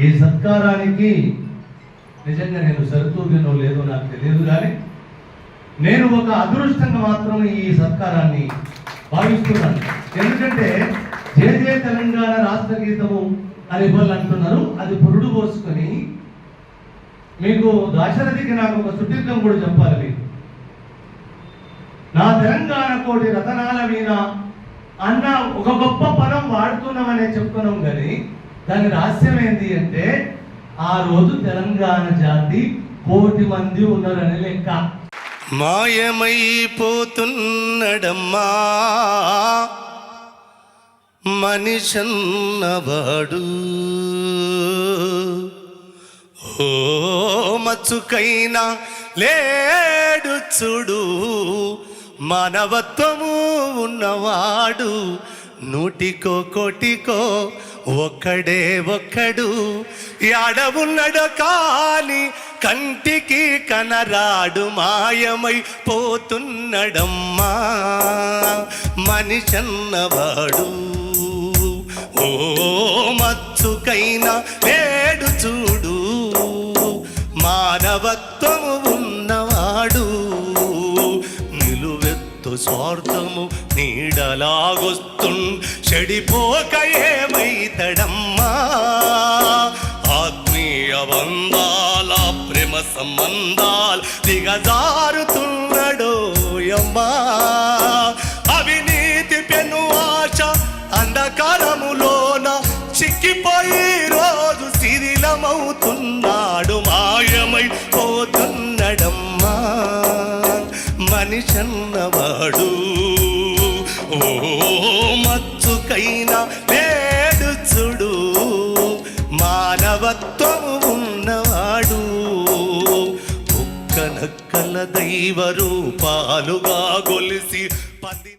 ఈ సత్కారానికి నిజంగా నేను సరితూగినో లేదో నాకు తెలియదు, కానీ నేను ఒక అదృష్టంగా మాత్రం ఈ సత్కారాన్ని భావిస్తున్నాను. ఎందుకంటే జయ తెలంగాణ రాష్ట్ర గీతము అని వాళ్ళు అంటున్నారు, అది పురుడు పోసుకొని మీకు దాశరథికి నాకు ఒక సుదీర్ఘం కూడా చెప్పాలి. మీకు నా తెలంగాణ కోటి రతనాల మీద అన్న ఒక గొప్ప పదం వాడుతున్నామనే చెప్తున్నాం, కానీ దాని రహస్యం ఏంటి అంటే ఆ రోజు తెలంగాణ జాతి 1,000,000 మంది ఉన్నారని లెక్క. మాయమైపోతున్నడమ్మా మనిషన్నవాడు, ఓ మచ్చుకైనా లేడు చూడు మానవత్వము ఉన్నవాడు. నూటికో కోటికో ఒక్కడే ఒక్కడు, యాడవున్నడో కాని కంటికి కనరాడు. మాయమై పోతున్నడమ్మా మనిషన్నవాడు, ఓ మచ్చుకైనా లేడు చూడు మానవత్వము ఉన్నవాడు. నిలువెత్తు స్వార్థము చెడిపోక ఏమైతడమ్మా. ఆత్మీయ బంధాల ప్రేమ సంబంధాలు దిగజారుతున్నడోయమ్మా. అవినీతి పెను ఆశ అంధకారములోన చిక్కిపోయి రోజు శిథిలమవుతున్నాడు. మాయమై పోతున్నడమ్మా మనిషన్నవాడు, ఓ మచ్చుకైనా లేడు చూడు మానవత్వము ఉన్నవాడు. ఒక్క నక్కల దైవ రూపాలుగా గొలిసి